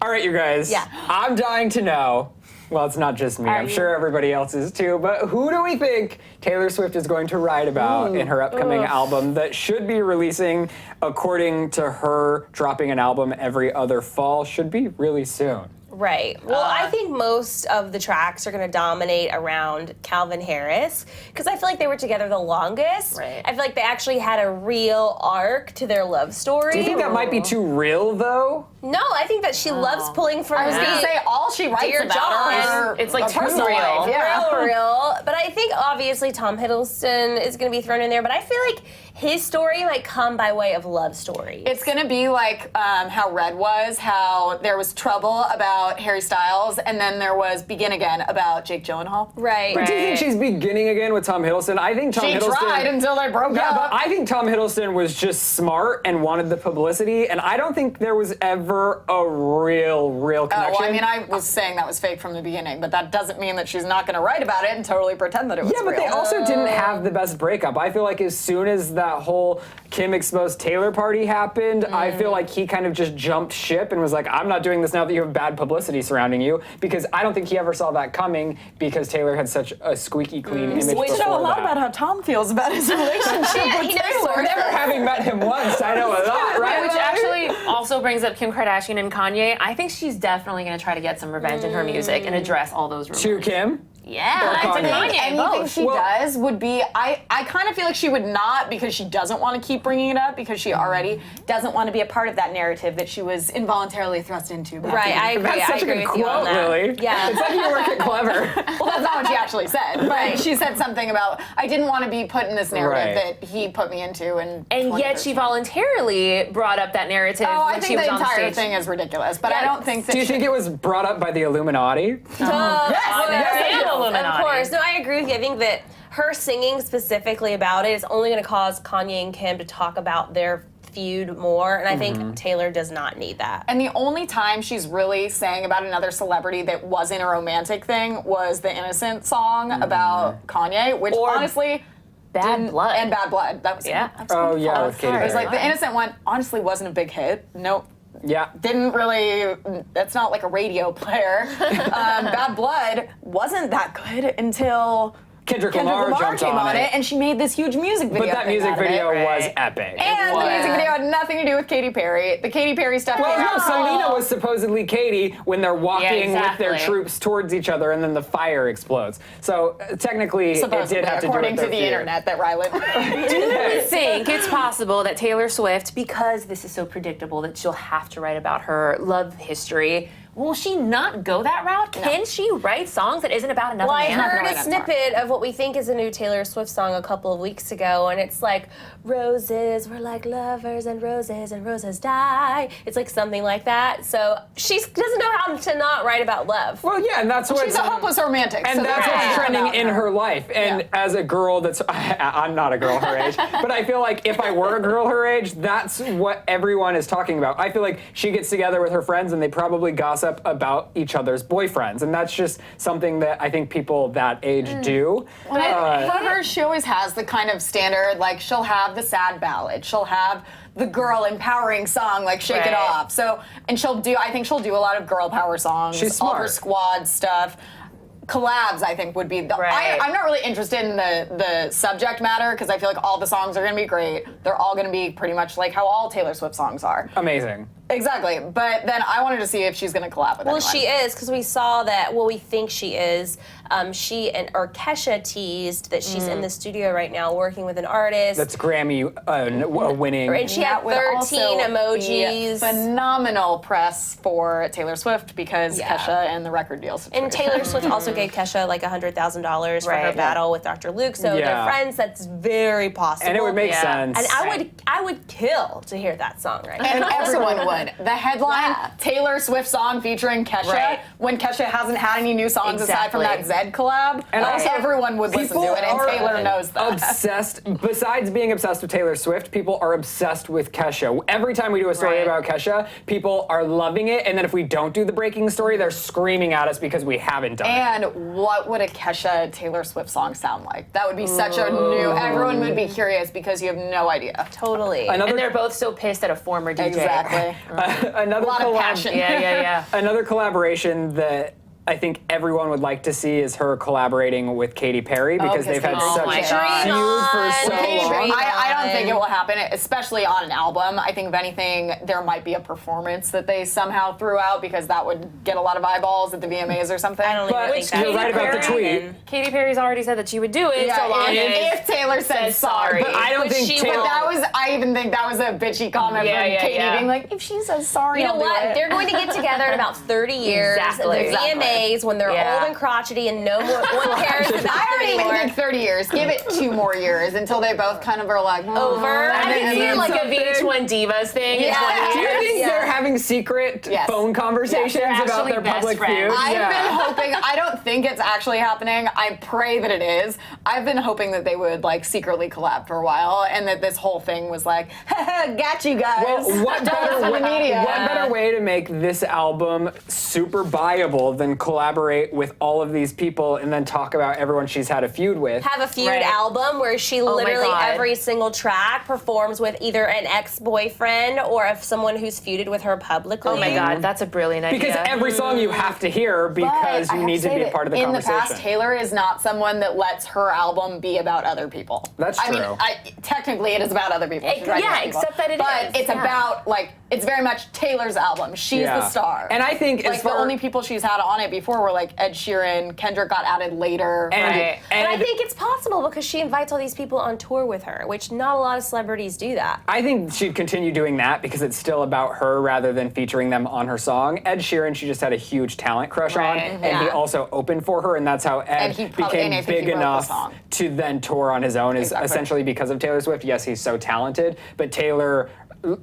All right, you guys. Yeah. I'm dying to know. Well, it's not just me. I'm sure everybody else is too. But who do we think Taylor Swift is going to write about in her upcoming album that should be releasing, according to her, dropping an album every other fall, should be really soon? Right. Well, I think most of the tracks are going to dominate around Calvin Harris because I feel like they were together the longest. Right. I feel like they actually had a real arc to their love story. Do you think that might be too real, though? No, I think that she loves pulling from I was going to say, all she writes Dear about John. are It's like too personal real. life. Yeah. real. But I think obviously Tom Hiddleston is going to be thrown in there. But I feel like his story might come by way of love stories. It's going to be like how Red was, how there was trouble about Harry Styles, and then there was Begin Again about Jake Gyllenhaal. Right. But do you think she's beginning again with Tom Hiddleston? I think Tom She Hiddleston... tried until they broke Yeah, up. but I think Tom Hiddleston was just smart and wanted the publicity, and I don't think there was ever a real connection. Well, I mean, I was saying that was fake from the beginning, but that doesn't mean that she's not going to write about it and totally pretend that it was Yeah, but real. they also didn't have the best breakup. I feel like as soon as that whole Kim exposed Taylor party happened, I feel like he kind of just jumped ship and was like, I'm not doing this now that you have bad publicity surrounding you, because I don't think he ever saw that coming because Taylor had such a squeaky clean image before We know a lot that. about how Tom feels about his relationship with he knows Taylor. sort of. Never having met him once, I know a lot, right? Which actually also brings up Kim Kardashian and Kanye. I think she's definitely going to try to get some revenge in her music and address all those rumors. To Kim? Yeah, Or to Kanye. Kanye, Anything both. she does would be, I kind of feel like she would not, because she doesn't want to keep bringing it up, because she already doesn't want to be a part of that narrative that she was involuntarily thrust into. Right, I agree. That's I such a agree good with you on quote, that. Lily. Yeah. It's like you work at Clevver. Well, that's not what she actually said, but she said something about, I didn't want to be put in this narrative Right. that he put me into. And Yet she voluntarily brought up that narrative Oh, I when she think was the on entire stage. thing is ridiculous, but I don't think that Do you she- think it was brought up by the Illuminati? Yes, Of course. No, I agree with you. I think that her singing specifically about it is only going to cause Kanye and Kim to talk about their feud more, and I think Taylor does not need that. And the only time she's really sang about another celebrity that wasn't a romantic thing was the Innocent song about Kanye, which honestly... Bad didn't- Blood. And Bad Blood. That was Oh, yeah, with Katy It Perry. was like the Innocent one honestly wasn't a big hit. Nope. Yeah. Didn't really, that's not like a radio player. Bad Blood wasn't that good until Kendrick Lamar jumped came on on it. it, and she made this huge music video. But that thing music out of it. video was Right. epic. And the music video had nothing to do with Katy Perry. The Katy Perry stuff Well, came no, out. Selena was supposedly Katie when they're walking with their exactly. troops towards each other, and then the fire explodes. So technically, Supposedly, it did have to do with according their to the feud. internet that Rylan. Do you think it's possible that Taylor Swift, because this is so predictable that she'll have to write about her love history, will she not go that route? Can she write songs that isn't about another Well, I man? heard really a that snippet of what we think is a new Taylor Swift song a couple of weeks ago, and it's like, roses were like lovers and roses die. It's like something like that. So she doesn't know how to not write about love. Well, yeah, and that's what She's a hopeless romantic. And so that's there's what's nothing trending about in her life. And Yeah. as a girl that's, I'm not a girl her age, but I feel like if I were a girl her age, that's what everyone is talking about. I feel like she gets together with her friends and they probably gossip about each other's boyfriends. And that's just something that I think people that age do. However, she always has the kind of standard, like she'll have the sad ballad, she'll have the girl empowering song, like Shake It Right. Off. So, and I think she'll do a lot of girl power songs. She's All her smart. squad stuff. Collabs, I think, would be the. Right. I'm not really interested in the subject matter because I feel like all the songs are going to be great. They're all going to be pretty much like how all Taylor Swift songs are. Amazing. Exactly. But then I wanted to see if she's going to collab with Well, anyone. she is, because we saw that, well, we think she is. Or Kesha teased that she's in the studio right now working with an artist. That's Grammy winning. And she had That would 13 also be emojis. phenomenal press for Taylor Swift because Yeah. Kesha and the record deal situation. And Taylor Swift also gave Kesha like $100,000 for her Right. battle with Dr. Luke. So Yeah. they're friends. That's very possible. And it would make Yeah. sense. And I would kill to hear that song right now. And everyone would. The headline, Yeah. Taylor Swift song featuring Kesha, Right. when Kesha hasn't had any new songs aside from that Exactly. Zed collab. And also, everyone would listen people to it, and are Taylor knows that. Obsessed. Besides being obsessed with Taylor Swift, people are obsessed with Kesha. Every time we do a story Right. about Kesha, people are loving it, and then if we don't do the breaking story, they're screaming at us because we haven't done it. And what would a Kesha Taylor Swift song sound like? That would be such a new. Everyone would be curious because you have no idea. Totally. Another And they're both so pissed at a former DJ. Exactly. Another A lot of passion. Yeah. Another collaboration that I think everyone would like to see is her collaborating with Katy Perry because they've had Oh such my a God. feud for so Katy Perry, long. I don't think it will happen, especially on an album. I think if anything, there might be a performance that they somehow threw out because that would get a lot of eyeballs at the VMAs or something. I don't even But think that. you're right about the tweet. Katy Perry's already said that she would do it. Yeah, so long if Taylor said sorry. But I don't Which think she Taylor. won't. I even think that was a bitchy comment Yeah, from yeah, Katy yeah. being like, if she says sorry, You know I'll do what? it. They're going to get together in about 30 years. Exactly. The VMAs when they're Yeah. old and crotchety and no one cares about I don't them even anymore. think 30 years. Give it 2 more years until they both kind of are like, Over. I then can see need like a something. VH1 Divas thing in Yeah. 20 Do you years. think Yeah. they're having secret Yes. phone conversations Yes, they're about actually their best public friends. feud? I've Yeah. been hoping, I don't think it's actually happening. I pray that it is. I've been hoping that they would like secretly collab for a while and that this whole thing was like, got you guys. Well, what better, on the media. what better way to make this album super buyable than collaborate with all of these people and then talk about everyone she's had a feud with? Have a feud Right. album where she my literally God. every single track performs with either an ex-boyfriend or if someone who's feuded with her publicly. Oh my God, that's a brilliant idea. Because every song you have to hear because But I you have need to say be a that part of the in conversation. the past, Taylor is not someone that lets her album be about other people. That's I mean, true. technically it is about other people. She's writing yeah, about people. except that it but is, it's yeah. about like it's very much Taylor's album. She's Yeah. the star. And I think like as the far- only people she's had on it before were like Ed Sheeran, Kendrick got added later. And, Right. But I and think it's possible because she invites all these people on tour with her, which not a lot of celebrities do that. I think she'd continue doing that because it's still about her rather than featuring them on her song. Ed Sheeran, she just had a huge talent crush on, Right. and he Yeah. also opened for her, and that's how Ed And he probably- became and I think he big wrote the enough song. to then tour on his own, is Exactly. essentially because of Taylor Swift. Yes, he's so talented, but Taylor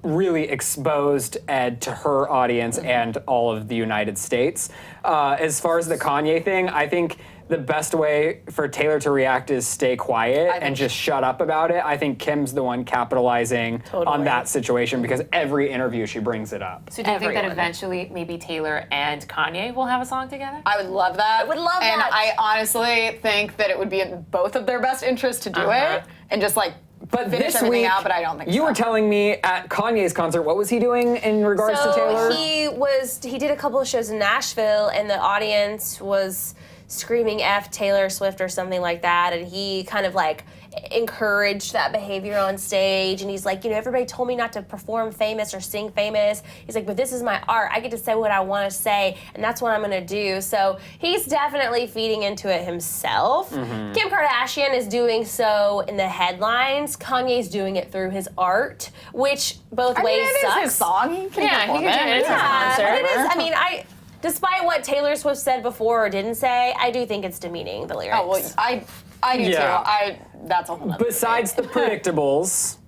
really exposed Ed to her audience and all of the United States. As far as the Kanye thing, I think the best way for Taylor to react is stay quiet think and just shut up about it. I think Kim's the one capitalizing on Totally. that situation because every interview she brings it up. So do you think that Everyone. eventually maybe Taylor and Kanye will have a song together? I would love that. would love and that. I honestly think that it would be in both of their best interests to do it and just like But finish this everything week, out, but I don't think you so. were telling me at Kanye's concert, what was he doing in regards to Taylor? he did a couple of shows in Nashville and the audience was screaming F Taylor Swift or something like that, and he kind of like encouraged that behavior on stage, and he's like, you know, everybody told me not to perform famous or sing famous. He's like, but this is my art. I get to say what I want to say, and that's what I'm gonna do. So he's definitely feeding into it himself. Mm-hmm. Kim Kardashian is doing so in the headlines. Kanye's doing it through his art, which both I mean, ways it is sucks. his song. He can Yeah, he perform can do it. It's his Yeah, concert. but it is. I mean, despite what Taylor Swift said before or didn't say, I do think it's demeaning the lyrics. Oh well, I do Yeah. too. That's a whole nother Besides the predictables,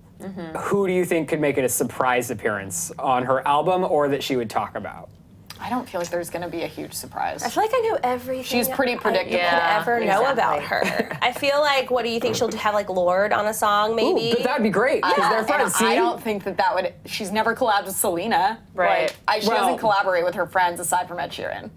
who do you think could make it a surprise appearance on her album or that she would talk about? I don't feel like there's going to be a huge surprise. I feel like I know everything. She's pretty predictable. I could ever know exactly. about her. I feel like, what do you think she'll have like Lorde on a song maybe? Ooh, but that'd be great because Yeah, they're and friends. See? I don't think that would. She's never collabed with Selena. Right. Like, she Well- doesn't collaborate with her friends aside from Ed Sheeran.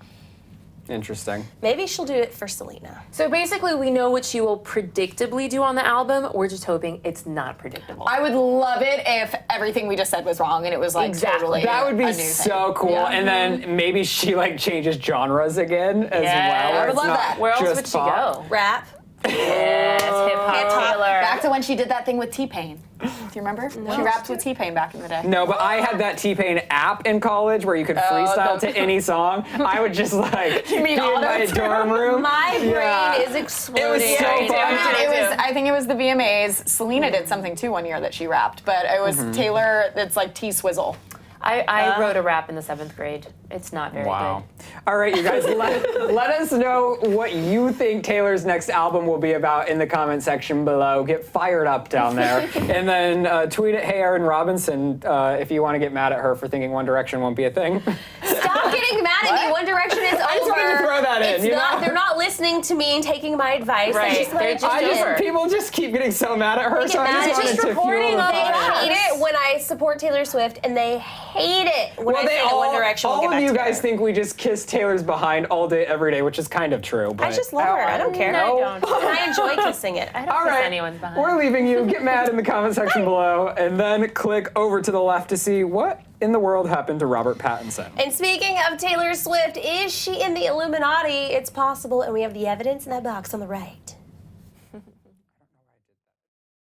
Interesting. Maybe she'll do it for Selena. So basically, we know what she will predictably do on the album. We're just hoping it's not predictable. I would love it if everything we just said was wrong and it was like Exactly. totally That would a be new so thing. cool. Yeah. And then maybe she like changes genres again as Yeah, well. I where would it's love not that. Where else just would she pop. go? Rap. Yes, hip hop Hip-hop. Taylor. Back to when she did that thing with T-Pain. Do you remember? She rapped with T-Pain back in the day. No, but I had that T-Pain app in college where you could freestyle to any song. I would just like mean be in my auto-tune? dorm room. My brain Yeah. is exploding. so right fun. now. Yeah, It was. I think it was the VMAs. Selena did something too one year that she rapped, but it was Taylor. It's like T-Swizzle. I wrote a rap in the 7th grade. It's not very Wow. All right, you guys, let us know what you think Taylor's next album will be about in the comment section below. Get fired up down there. And then tweet at Hey Aaron Robinson if you want to get mad at her for thinking One Direction won't be a thing. Stop getting get mad at me. One Direction is over. I just wanted to throw that in, It's you not. know? They're not listening to me and taking my advice. Right. They just want They're to just I over. just, people just keep getting so mad at her, They so get I mad. just It's wanted just to fuel reporting the on They fire. hate it when I support Taylor Swift, and they hate it when I say that One Direction will all get of back you together. guys think we just kiss Taylor's behind all day, every day, which is kind of true. But I just love her. I don't care. No, I don't. And I enjoy kissing it. I don't All kiss right, anyone's behind. we're leaving you. Get mad in the comment section below, and then click over to the left to see what in the world happened to Robert Pattinson. And speaking of Taylor Swift, is she in the Illuminati? It's possible, and we have the evidence in that box on the right.